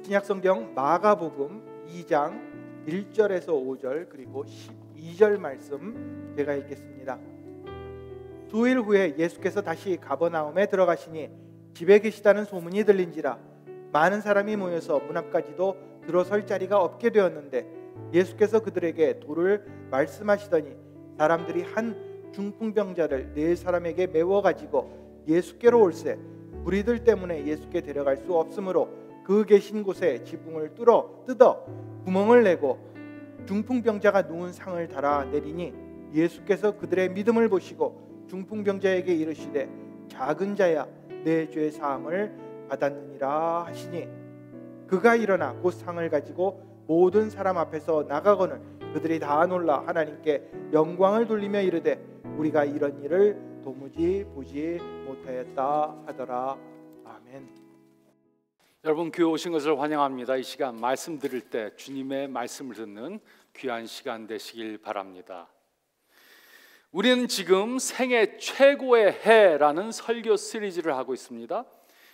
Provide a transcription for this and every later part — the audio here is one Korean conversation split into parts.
신약성경 마가복음 2장 1절에서 5절 그리고 12절 말씀 제가 읽겠습니다. 수일 후에 예수께서 다시 가버나움에 들어가시니 집에 계시다는 소문이 들린지라 많은 사람이 모여서 문 앞까지도 들어설 자리가 없게 되었는데 예수께서 그들에게 도를 말씀하시더니 사람들이 한 중풍병자를 4사람에게 메워 가지고 예수께로 올세 무리들 때문에 예수께 데려갈 수 없으므로 그 계신 곳에 지붕을 뜯어 구멍을 내고 중풍병자가 누운 상을 달아 내리니 예수께서 그들의 믿음을 보시고 중풍병자에게 이르시되 작은 자야 내 죄 사함을 받았느니라 하시니 그가 일어나 곧 상을 가지고 모든 사람 앞에서 나가거늘 그들이 다 놀라 하나님께 영광을 돌리며 이르되 우리가 이런 일을 도무지 보지 못하였다 하더라. 아멘. 여러분 교회 오신 것을 환영합니다. 이 시간 말씀 들을 때 주님의 말씀을 듣는 귀한 시간 되시길 바랍니다. 우리는 지금 생애 최고의 해라는 설교 시리즈를 하고 있습니다.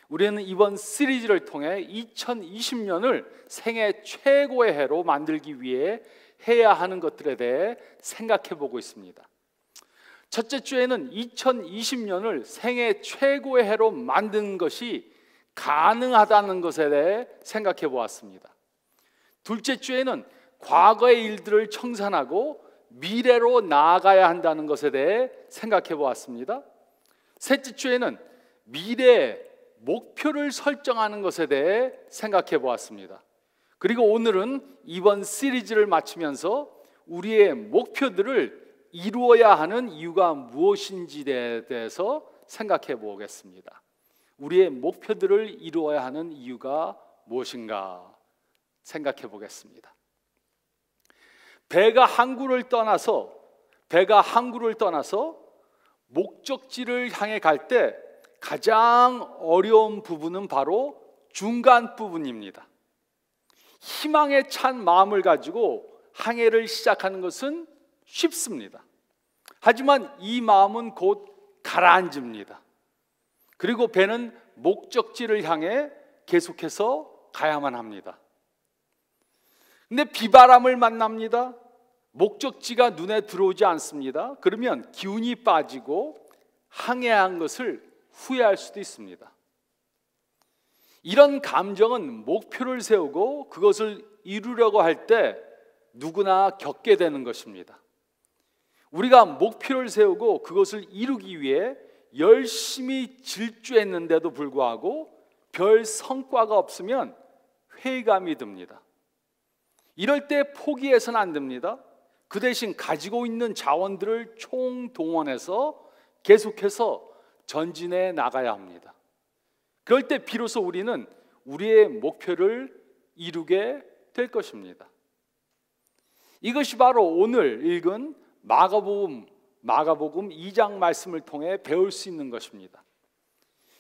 우리는 이번 시리즈를 통해 2020년을 생애 최고의 해로 만들기 위해 해야 하는 것들에 대해 생각해 보고 있습니다. 첫째 주에는 2020년을 생애 최고의 해로 만드는 것이 가능하다는 것에 대해 생각해 보았습니다. 둘째 주에는 과거의 일들을 청산하고 미래로 나아가야 한다는 것에 대해 생각해 보았습니다. 셋째 주에는 미래의 목표를 설정하는 것에 대해 생각해 보았습니다. 그리고 오늘은 이번 시리즈를 마치면서 우리의 목표들을 이루어야 하는 이유가 무엇인지에 대해서 생각해 보겠습니다. 우리의 목표들을 이루어야 하는 이유가 무엇인가 생각해 보겠습니다. 배가 항구를 떠나서 목적지를 향해 갈 때 가장 어려운 부분은 바로 중간 부분입니다. 희망에 찬 마음을 가지고 항해를 시작하는 것은 쉽습니다. 하지만 이 마음은 곧 가라앉습니다. 그리고 배는 목적지를 향해 계속해서 가야만 합니다. 근데 비바람을 만납니다. 목적지가 눈에 들어오지 않습니다. 그러면 기운이 빠지고 항해한 것을 후회할 수도 있습니다. 이런 감정은 목표를 세우고 그것을 이루려고 할 때 누구나 겪게 되는 것입니다. 우리가 목표를 세우고 그것을 이루기 위해 열심히 질주했는데도 불구하고 별 성과가 없으면 회의감이 듭니다. 이럴 때 포기해서는 안 됩니다. 그 대신 가지고 있는 자원들을 총동원해서 계속해서 전진해 나가야 합니다. 그럴 때 비로소 우리는 우리의 목표를 이루게 될 것입니다. 이것이 바로 오늘 읽은 마가복음 2장 말씀을 통해 배울 수 있는 것입니다.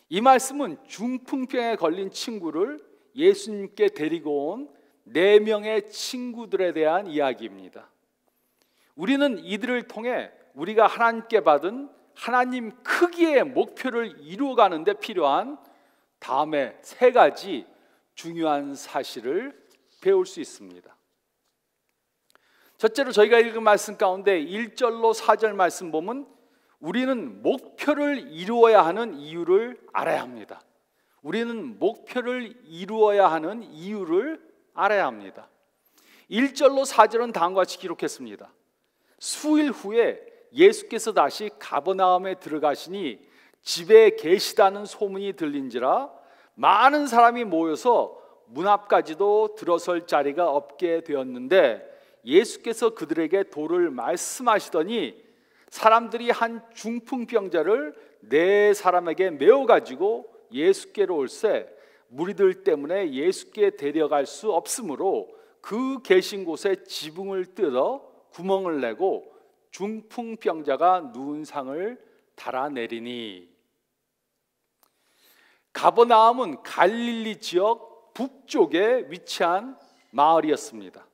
이 말씀은 중풍병에 걸린 친구를 예수님께 데리고 온 4명의 친구들에 대한 이야기입니다. 우리는 이들을 통해 우리가 하나님께 받은 하나님 크기의 목표를 이루어가는 데 필요한 다음에 3가지 중요한 사실을 배울 수 있습니다. 첫째로 저희가 읽은 말씀 가운데 1절로 4절 말씀 보면 우리는 목표를 이루어야 하는 이유를 알아야 합니다. 우리는 목표를 이루어야 하는 이유를 알아야 합니다. 1절로 4절은 다음과 같이 기록했습니다. 수일 후에 예수께서 다시 가버나움에 들어가시니 집에 계시다는 소문이 들린지라 많은 사람이 모여서 문 앞까지도 들어설 자리가 없게 되었는데 예수께서 그들에게 도를 말씀하시더니 사람들이 한 중풍병자를 4사람에게 메워 가지고 예수께로 올세 무리들 때문에 예수께 데려갈 수 없으므로 그 계신 곳에 지붕을 뜯어 구멍을 내고 중풍병자가 누운 상을 달아내리니. 가버나움은 갈릴리 지역 북쪽에 위치한 마을이었습니다.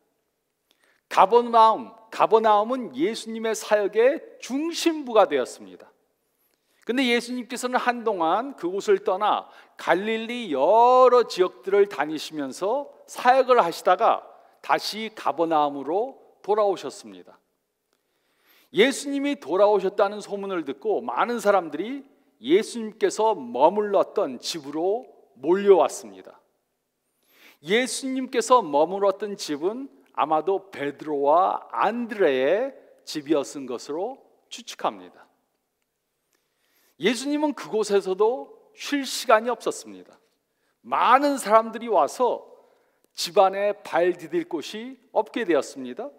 가버나움은 예수님의 사역의 중심부가 되었습니다. 근데 예수님께서는 한동안 그곳을 떠나 갈릴리 여러 지역들을 다니시면서 사역을 하시다가 다시 가버나움으로 돌아오셨습니다. 예수님이 돌아오셨다는 소문을 듣고 많은 사람들이 예수님께서 머물렀던 집으로 몰려왔습니다. 예수님께서 머물렀던 집은 아마도 베드로와 안드레의 집이었은 것으로 추측합니다. 예수님은 그곳에서도 쉴 시간이 없었습니다. 많은 사람들이 와서 집안에 발 디딜 곳이 없게 되었습니다.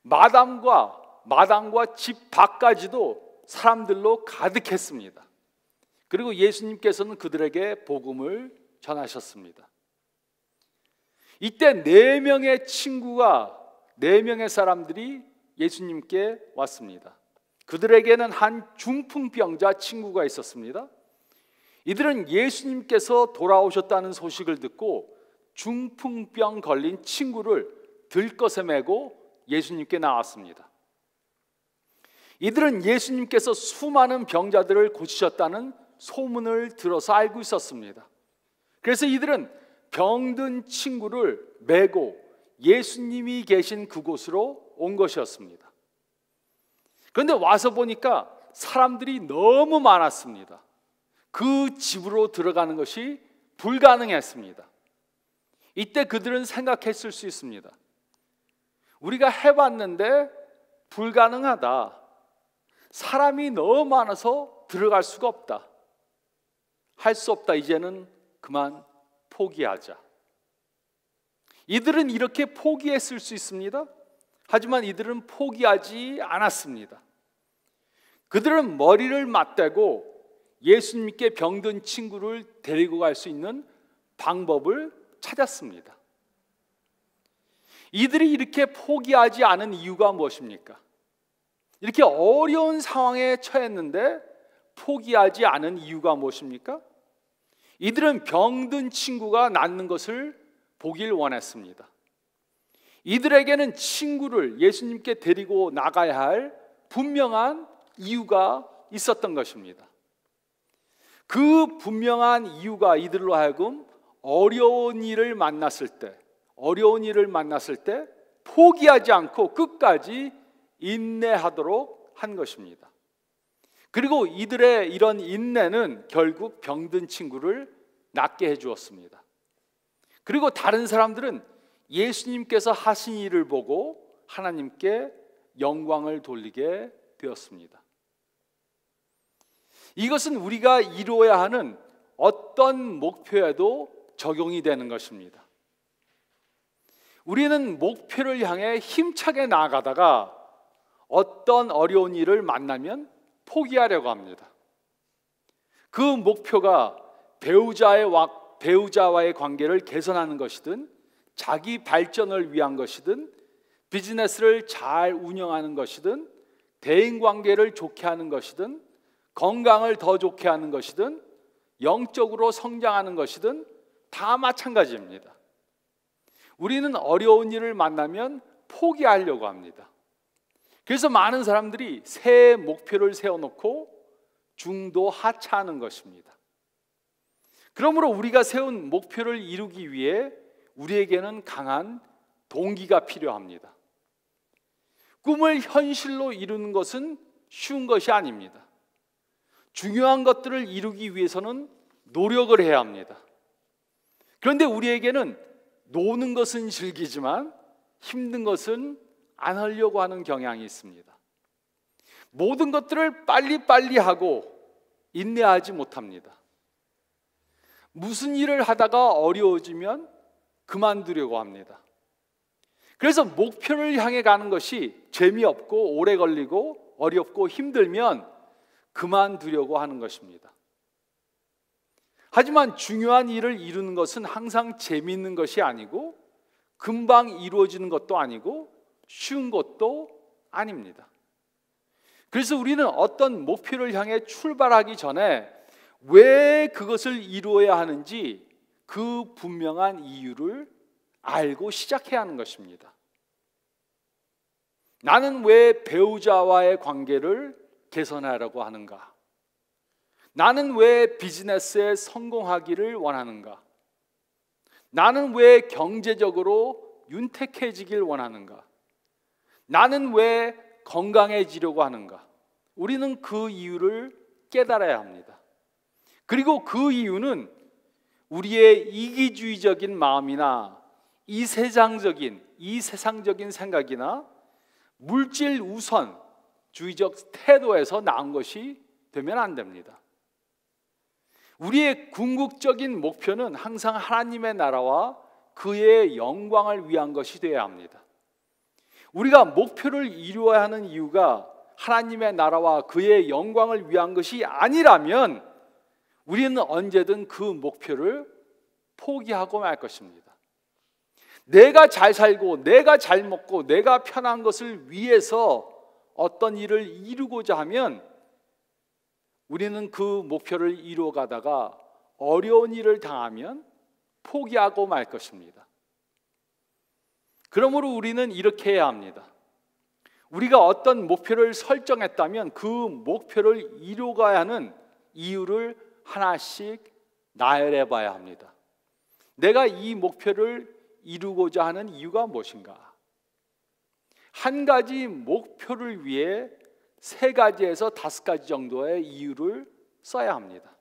마당과 집 밖까지도 사람들로 가득했습니다. 그리고 예수님께서는 그들에게 복음을 전하셨습니다. 이때 4명의 친구가 4명의 사람들이 예수님께 왔습니다. 그들에게는 한 중풍병자 친구가 있었습니다. 이들은 예수님께서 돌아오셨다는 소식을 듣고 중풍병 걸린 친구를 들것에 메고 예수님께 나왔습니다. 이들은 예수님께서 수많은 병자들을 고치셨다는 소문을 들어서 알고 있었습니다. 그래서 이들은 병든 친구를 메고 예수님이 계신 그곳으로 온 것이었습니다. 그런데 와서 보니까 사람들이 너무 많았습니다. 그 집으로 들어가는 것이 불가능했습니다. 이때 그들은 생각했을 수 있습니다. 우리가 해봤는데 불가능하다. 사람이 너무 많아서 들어갈 수가 없다. 할 수 없다. 이제는 그만 포기하자. 이들은 이렇게 포기했을 수 있습니다. 하지만 이들은 포기하지 않았습니다. 그들은 머리를 맞대고 예수님께 병든 친구를 데리고 갈 수 있는 방법을 찾았습니다. 이들이 이렇게 포기하지 않은 이유가 무엇입니까? 이렇게 어려운 상황에 처했는데 포기하지 않은 이유가 무엇입니까? 이들은 병든 친구가 낫는 것을 보길 원했습니다. 이들에게는 친구를 예수님께 데리고 나가야 할 분명한 이유가 있었던 것입니다. 그 분명한 이유가 이들로 하여금 어려운 일을 만났을 때 포기하지 않고 끝까지 인내하도록 한 것입니다. 그리고 이들의 이런 인내는 결국 병든 친구를 낫게 해주었습니다. 그리고 다른 사람들은 예수님께서 하신 일을 보고 하나님께 영광을 돌리게 되었습니다. 이것은 우리가 이루어야 하는 어떤 목표에도 적용이 되는 것입니다. 우리는 목표를 향해 힘차게 나아가다가 어떤 어려운 일을 만나면 포기하려고 합니다. 그 목표가 배우자와의 관계를 개선하는 것이든 자기 발전을 위한 것이든 비즈니스를 잘 운영하는 것이든 대인관계를 좋게 하는 것이든 건강을 더 좋게 하는 것이든 영적으로 성장하는 것이든 다 마찬가지입니다. 우리는 어려운 일을 만나면 포기하려고 합니다. 그래서 많은 사람들이 새 목표를 세워놓고 중도 하차하는 것입니다. 그러므로 우리가 세운 목표를 이루기 위해 우리에게는 강한 동기가 필요합니다. 꿈을 현실로 이루는 것은 쉬운 것이 아닙니다. 중요한 것들을 이루기 위해서는 노력을 해야 합니다. 그런데 우리에게는 노는 것은 즐기지만 힘든 것은 안 하려고 하는 경향이 있습니다. 모든 것들을 빨리빨리 하고 인내하지 못합니다. 무슨 일을 하다가 어려워지면 그만두려고 합니다. 그래서 목표를 향해 가는 것이 재미없고 오래 걸리고 어렵고 힘들면 그만두려고 하는 것입니다. 하지만 중요한 일을 이루는 것은 항상 재미있는 것이 아니고 금방 이루어지는 것도 아니고 쉬운 것도 아닙니다. 그래서 우리는 어떤 목표를 향해 출발하기 전에 왜 그것을 이루어야 하는지 그 분명한 이유를 알고 시작해야 하는 것입니다. 나는 왜 배우자와의 관계를 개선하려고 하는가? 나는 왜 비즈니스에 성공하기를 원하는가? 나는 왜 경제적으로 윤택해지길 원하는가? 나는 왜 건강해지려고 하는가? 우리는 그 이유를 깨달아야 합니다. 그리고 그 이유는 우리의 이기주의적인 마음이나 이 세상적인 생각이나 물질 우선주의적 태도에서 나온 것이 되면 안 됩니다. 우리의 궁극적인 목표는 항상 하나님의 나라와 그의 영광을 위한 것이 되어야 합니다. 우리가 목표를 이루어야 하는 이유가 하나님의 나라와 그의 영광을 위한 것이 아니라면 우리는 언제든 그 목표를 포기하고 말 것입니다. 내가 잘 살고 내가 잘 먹고 내가 편한 것을 위해서 어떤 일을 이루고자 하면 우리는 그 목표를 이루어가다가 어려운 일을 당하면 포기하고 말 것입니다. 그러므로 우리는 이렇게 해야 합니다. 우리가 어떤 목표를 설정했다면 그 목표를 이루어가야 하는 이유를 하나씩 나열해 봐야 합니다. 내가 이 목표를 이루고자 하는 이유가 무엇인가? 한 가지 목표를 위해 3가지에서 5가지 정도의 이유를 써야 합니다.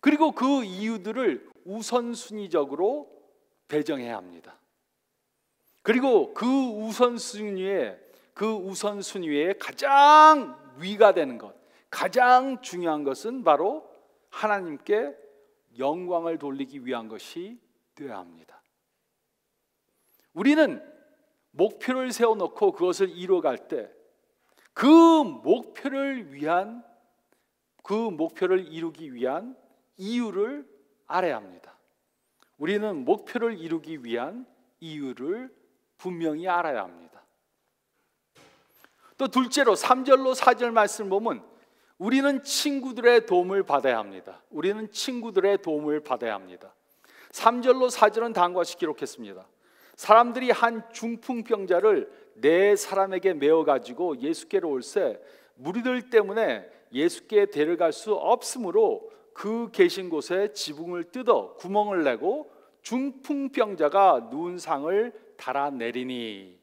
그리고 그 이유들을 우선순위적으로 배정해야 합니다. 그리고 그 우선순위에 가장 위가 되는 것, 가장 중요한 것은 바로 하나님께 영광을 돌리기 위한 것이 되어야 합니다. 우리는 목표를 세워놓고 그것을 이루어갈 때 그 목표를 이루기 위한 이유를 알아야 합니다. 우리는 목표를 이루기 위한 이유를 분명히 알아야 합니다. 또 둘째로 3절로 4절 말씀을 보면 우리는 친구들의 도움을 받아야 합니다. 3절로 4절은 다음과 같이 기록했습니다. 사람들이 한 중풍병자를 4사람에게 메어가지고 예수께로 올세 무리들 때문에 예수께 데려갈 수 없으므로 그 계신 곳에 지붕을 뜯어 구멍을 내고 중풍병자가 누운 상을 달아내리니,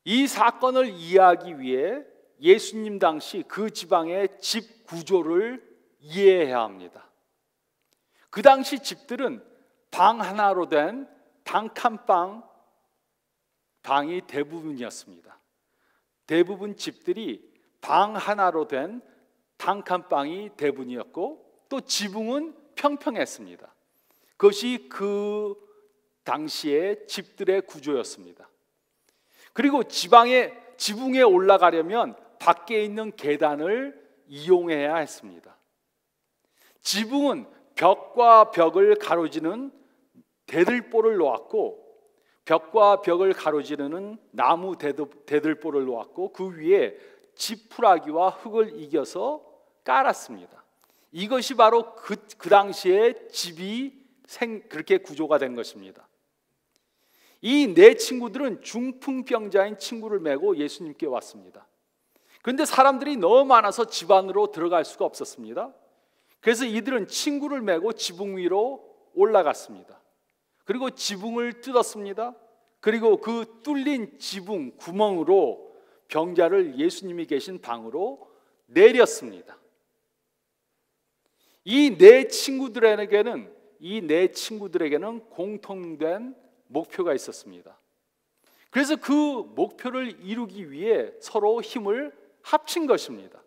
이 사건을 이해하기 위해 예수님 당시 그 지방의 집 구조를 이해해야 합니다. 그 당시 집들은 방 하나로 된 단칸방이 대부분이었습니다. 대부분 집들이 방 하나로 된 단칸방이 대부분이었고 또 지붕은 평평했습니다. 그것이 그 당시의 집들의 구조였습니다. 그리고 지붕에 올라가려면 밖에 있는 계단을 이용해야 했습니다. 지붕은 벽과 벽을 가로지는 대들보를 놓았고, 벽과 벽을 가로지르는 나무 대들보를 놓았고 그 위에 지푸라기와 흙을 이겨서 깔았습니다. 이것이 바로 그 당시에 집이 그렇게 구조가 된 것입니다. 이 4친구들은 중풍병자인 친구를 메고 예수님께 왔습니다. 그런데 사람들이 너무 많아서 집 안으로 들어갈 수가 없었습니다. 그래서 이들은 친구를 메고 지붕 위로 올라갔습니다. 그리고 지붕을 뜯었습니다. 그리고 그 뚫린 지붕 구멍으로 병자를 예수님이 계신 방으로 내렸습니다. 이 4친구들에게는 공통된 목표가 있었습니다. 그래서 그 목표를 이루기 위해 서로 힘을 합친 것입니다.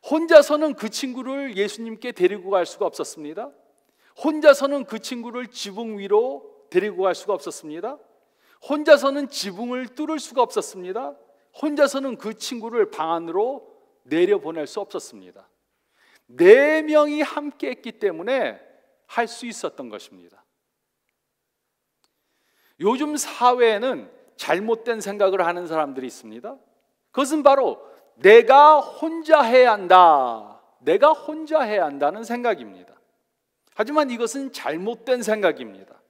혼자서는 그 친구를 예수님께 데리고 갈 수가 없었습니다. 혼자서는 그 친구를 지붕 위로 데리고 갈 수가 없었습니다. 혼자서는 지붕을 뚫을 수가 없었습니다. 혼자서는 그 친구를 방 안으로 내려보낼 수 없었습니다. 4명이 함께 했기 때문에 할 수 있었던 것입니다. 요즘 사회에는 잘못된 생각을 하는 사람들이 있습니다. 그것은 바로 내가 혼자 해야 한다는 생각입니다. 하지만 이것은 잘못된 생각입니다.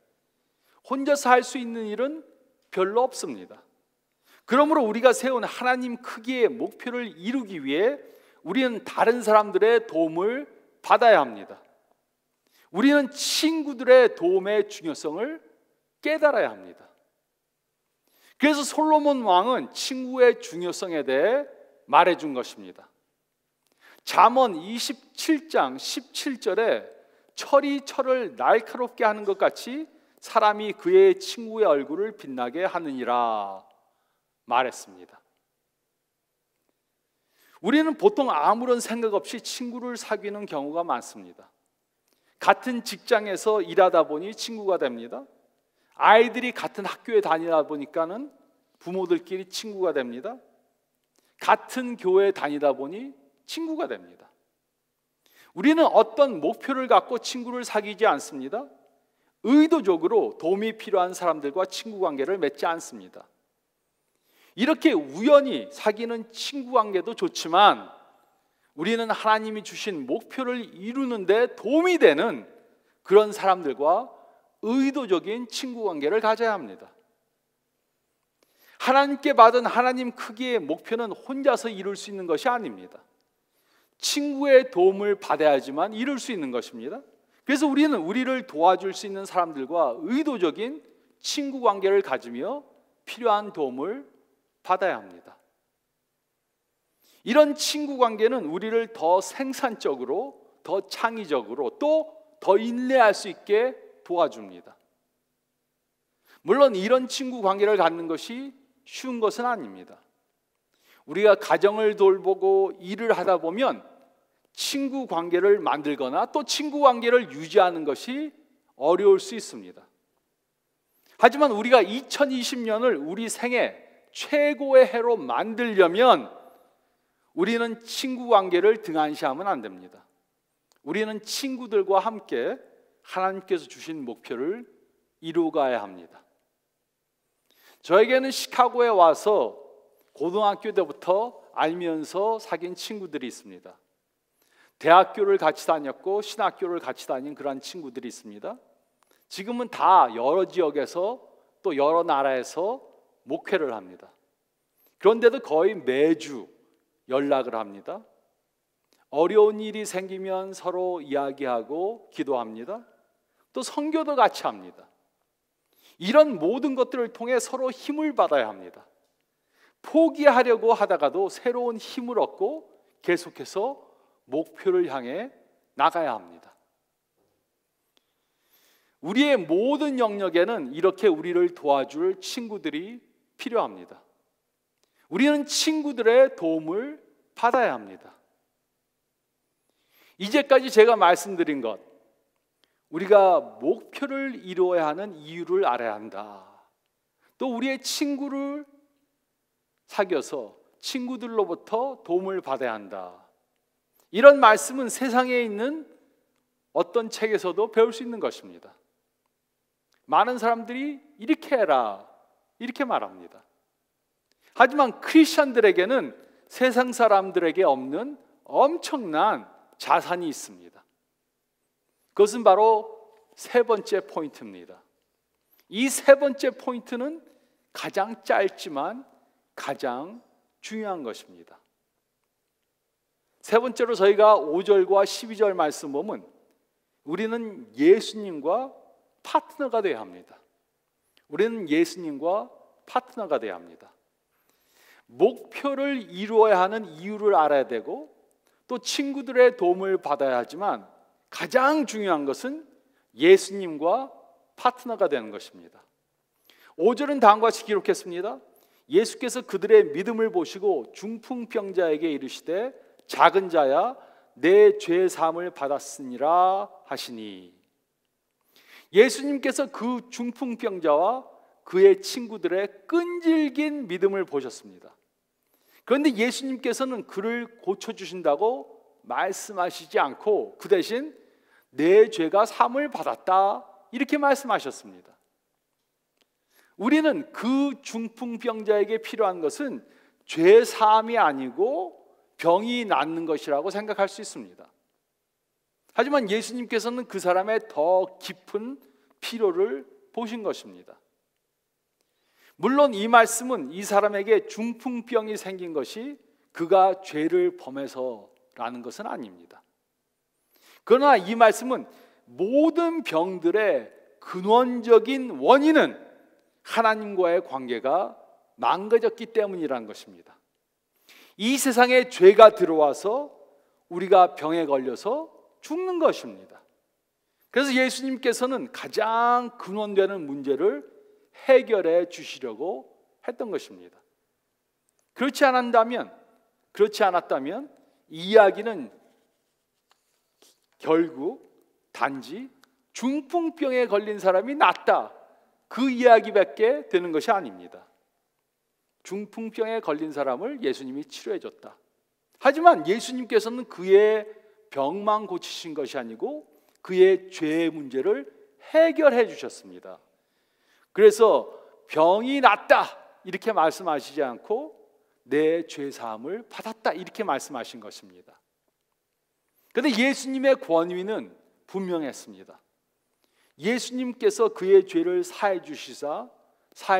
혼자서 할 수 있는 일은 별로 없습니다. 그러므로 우리가 세운 하나님 크기의 목표를 이루기 위해 우리는 다른 사람들의 도움을 받아야 합니다. 우리는 친구들의 도움의 중요성을 깨달아야 합니다. 그래서 솔로몬 왕은 친구의 중요성에 대해 말해준 것입니다. 잠언 27장 17절에 철이 철을 날카롭게 하는 것 같이 사람이 그의 친구의 얼굴을 빛나게 하느니라 말했습니다. 우리는 보통 아무런 생각 없이 친구를 사귀는 경우가 많습니다. 같은 직장에서 일하다 보니 친구가 됩니다. 아이들이 같은 학교에 다니다 보니까는 부모들끼리 친구가 됩니다. 같은 교회에 다니다 보니 친구가 됩니다. 우리는 어떤 목표를 갖고 친구를 사귀지 않습니다. 의도적으로 도움이 필요한 사람들과 친구 관계를 맺지 않습니다. 이렇게 우연히 사귀는 친구 관계도 좋지만 우리는 하나님이 주신 목표를 이루는 데 도움이 되는 그런 사람들과 의도적인 친구 관계를 가져야 합니다. 하나님께 받은 하나님 크기의 목표는 혼자서 이룰 수 있는 것이 아닙니다. 친구의 도움을 받아야지만 이룰 수 있는 것입니다. 그래서 우리는 우리를 도와줄 수 있는 사람들과 의도적인 친구 관계를 가지며 필요한 도움을 받아야 합니다. 이런 친구 관계는 우리를 더 생산적으로, 더 창의적으로, 또 더 인내할 수 있게 도와줍니다. 물론 이런 친구 관계를 갖는 것이 쉬운 것은 아닙니다. 우리가 가정을 돌보고 일을 하다 보면 친구 관계를 만들거나 또 친구 관계를 유지하는 것이 어려울 수 있습니다. 하지만 우리가 2020년을 우리 생애 최고의 해로 만들려면 우리는 친구 관계를 등한시하면 안 됩니다. 우리는 친구들과 함께 하나님께서 주신 목표를 이루어가야 합니다. 저에게는 시카고에 와서 고등학교 때부터 알면서 사귄 친구들이 있습니다. 대학교를 같이 다녔고 신학교를 같이 다닌 그런 친구들이 있습니다. 지금은 다 여러 지역에서 또 여러 나라에서 목회를 합니다. 그런데도 거의 매주 연락을 합니다. 어려운 일이 생기면 서로 이야기하고 기도합니다. 또 선교도 같이 합니다. 이런 모든 것들을 통해 서로 힘을 받아야 합니다. 포기하려고 하다가도 새로운 힘을 얻고 계속해서 목표를 향해 나가야 합니다. 우리의 모든 영역에는 이렇게 우리를 도와줄 친구들이 필요합니다. 우리는 친구들의 도움을 받아야 합니다. 이제까지 제가 말씀드린 것, 우리가 목표를 이루어야 하는 이유를 알아야 한다. 또 우리의 친구를 사귀어서 친구들로부터 도움을 받아야 한다. 이런 말씀은 세상에 있는 어떤 책에서도 배울 수 있는 것입니다. 많은 사람들이 이렇게 해라, 이렇게 말합니다. 하지만 크리스천들에게는 세상 사람들에게 없는 엄청난 자산이 있습니다. 그것은 바로 세 번째 포인트입니다. 이 세 번째 포인트는 가장 짧지만 가장 중요한 것입니다. 세 번째로 저희가 5절과 12절 말씀 보면 우리는 예수님과 파트너가 되어야 합니다. 우리는 예수님과 파트너가 되어야 합니다. 목표를 이루어야 하는 이유를 알아야 되고 또 친구들의 도움을 받아야 하지만 가장 중요한 것은 예수님과 파트너가 되는 것입니다. 5절은 다음과 같이 기록했습니다. 예수께서 그들의 믿음을 보시고 중풍병자에게 이르시되 작은 자야 내 죄 사함을 받았으니라 하시니, 예수님께서 그 중풍병자와 그의 친구들의 끈질긴 믿음을 보셨습니다. 그런데 예수님께서는 그를 고쳐주신다고 말씀하시지 않고 그 대신 내 죄가 사함을 받았다 이렇게 말씀하셨습니다. 우리는 그 중풍병자에게 필요한 것은 죄 사함이 아니고 병이 낫는 것이라고 생각할 수 있습니다. 하지만 예수님께서는 그 사람의 더 깊은 필요를 보신 것입니다. 물론 이 말씀은 이 사람에게 중풍병이 생긴 것이 그가 죄를 범해서 라는 것은 아닙니다. 그러나 이 말씀은 모든 병들의 근원적인 원인은 하나님과의 관계가 망가졌기 때문이라는 것입니다. 이 세상에 죄가 들어와서 우리가 병에 걸려서 죽는 것입니다. 그래서 예수님께서는 가장 근원되는 문제를 해결해 주시려고 했던 것입니다. 그렇지 않았다면 이 이야기는 결국 단지 중풍병에 걸린 사람이 낫다, 그 이야기밖에 되는 것이 아닙니다. 중풍병에 걸린 사람을 예수님이 치료해 줬다. 하지만 예수님께서는 그의 병만 고치신 것이 아니고 그의 죄의 문제를 해결해 주셨습니다. 그래서 병이 낫다 이렇게 말씀하시지 않고 내 죄 사함을 받았다 이렇게 말씀하신 것입니다. 그런데 예수님의 권위는 분명했습니다. 예수님께서 그의 죄를 사해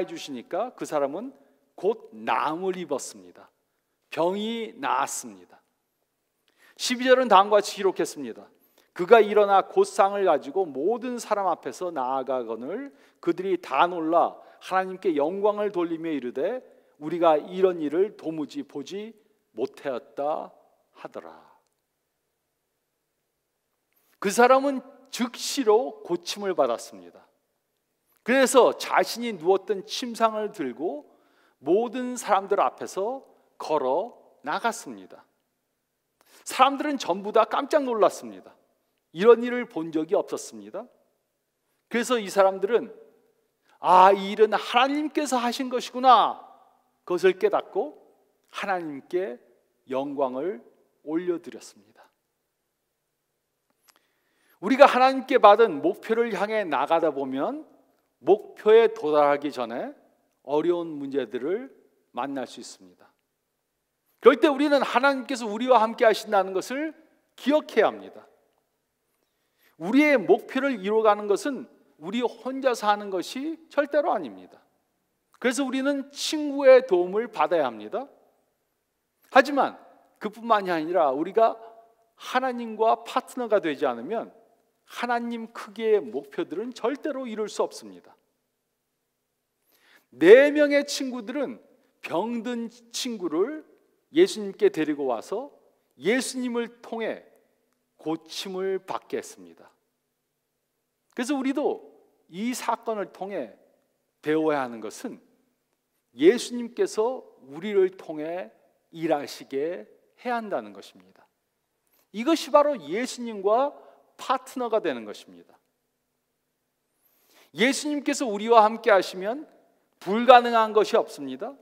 주시니까 그 사람은 곧 나음을 입었습니다. 병이 나았습니다. 12절은 다음과 같이 기록했습니다. 그가 일어나 곧 상을 가지고 모든 사람 앞에서 나아가거늘 그들이 다 놀라 하나님께 영광을 돌리며 이르되 우리가 이런 일을 도무지 보지 못하였다 하더라. 그 사람은 즉시로 고침을 받았습니다. 그래서 자신이 누웠던 침상을 들고 모든 사람들 앞에서 걸어 나갔습니다. 사람들은 전부 다 깜짝 놀랐습니다. 이런 일을 본 적이 없었습니다. 그래서 이 사람들은 이 일은 하나님께서 하신 것이구나, 그것을 깨닫고 하나님께 영광을 올려드렸습니다. 우리가 하나님께 받은 목표를 향해 나가다 보면 목표에 도달하기 전에 어려운 문제들을 만날 수 있습니다. 그럴 때 우리는 하나님께서 우리와 함께 하신다는 것을 기억해야 합니다. 우리의 목표를 이루어가는 것은 우리 혼자서 하는 것이 절대로 아닙니다. 그래서 우리는 친구의 도움을 받아야 합니다. 하지만 그뿐만이 아니라 우리가 하나님과 파트너가 되지 않으면 하나님 크기의 목표들은 절대로 이룰 수 없습니다. 4명의 친구들은 병든 친구를 예수님께 데리고 와서 예수님을 통해 고침을 받게 했습니다. 그래서 우리도 이 사건을 통해 배워야 하는 것은 예수님께서 우리를 통해 일하시게 해야 한다는 것입니다. 이것이 바로 예수님과 파트너가 되는 것입니다. 예수님께서 우리와 함께 하시면 불가능한 것이 없습니다.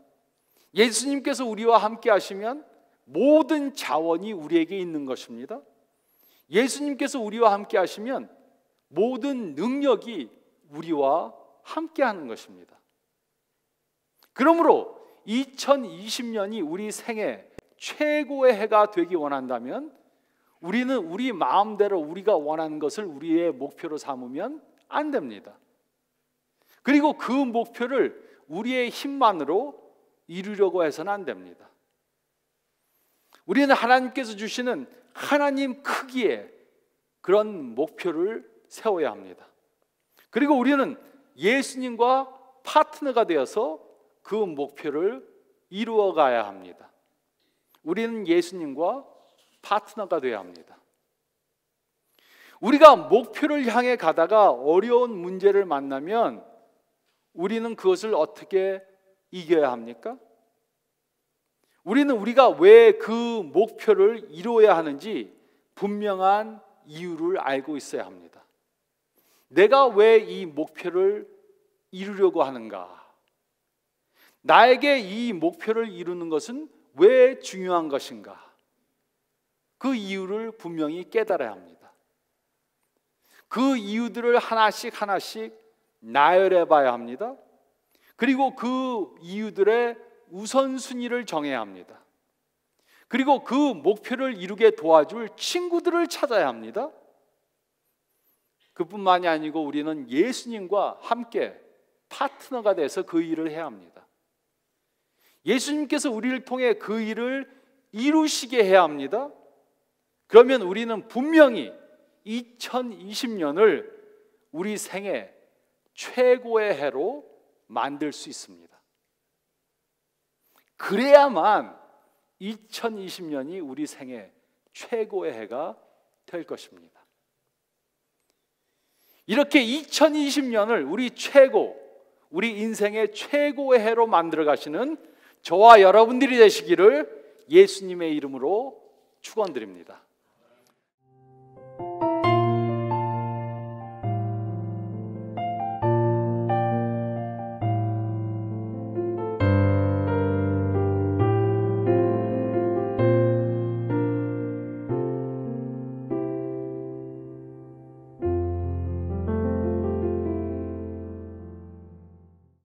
예수님께서 우리와 함께 하시면 모든 자원이 우리에게 있는 것입니다. 예수님께서 우리와 함께 하시면 모든 능력이 우리와 함께 하는 것입니다. 그러므로 2020년이 우리 생애 최고의 해가 되기 원한다면 우리는 우리 마음대로 우리가 원하는 것을 우리의 목표로 삼으면 안 됩니다. 그리고 그 목표를 우리의 힘만으로 이루려고 해서는 안 됩니다. 우리는 하나님께서 주시는 하나님 크기의 그런 목표를 세워야 합니다. 그리고 우리는 예수님과 파트너가 되어서 그 목표를 이루어 가야 합니다. 우리는 예수님과 파트너가 되어야 합니다. 우리가 목표를 향해 가다가 어려운 문제를 만나면 우리는 그것을 어떻게 이겨야 합니까? 우리가 왜 그 목표를 이루어야 하는지 분명한 이유를 알고 있어야 합니다. 내가 왜 이 목표를 이루려고 하는가? 나에게 이 목표를 이루는 것은 왜 중요한 것인가? 그 이유를 분명히 깨달아야 합니다. 그 이유들을 하나씩 나열해 봐야 합니다. 그리고 그 이유들의 우선순위를 정해야 합니다. 그리고 그 목표를 이루게 도와줄 친구들을 찾아야 합니다. 그뿐만이 아니고 우리는 예수님과 함께 파트너가 돼서 그 일을 해야 합니다. 예수님께서 우리를 통해 그 일을 이루시게 해야 합니다. 그러면 우리는 분명히 2020년을 우리 생애 최고의 해로 만들 수 있습니다. 그래야만 2020년이 우리 생애 최고의 해가 될 것입니다. 이렇게 2020년을 우리 인생의 최고의 해로 만들어 가시는 저와 여러분들이 되시기를 예수님의 이름으로 축원드립니다.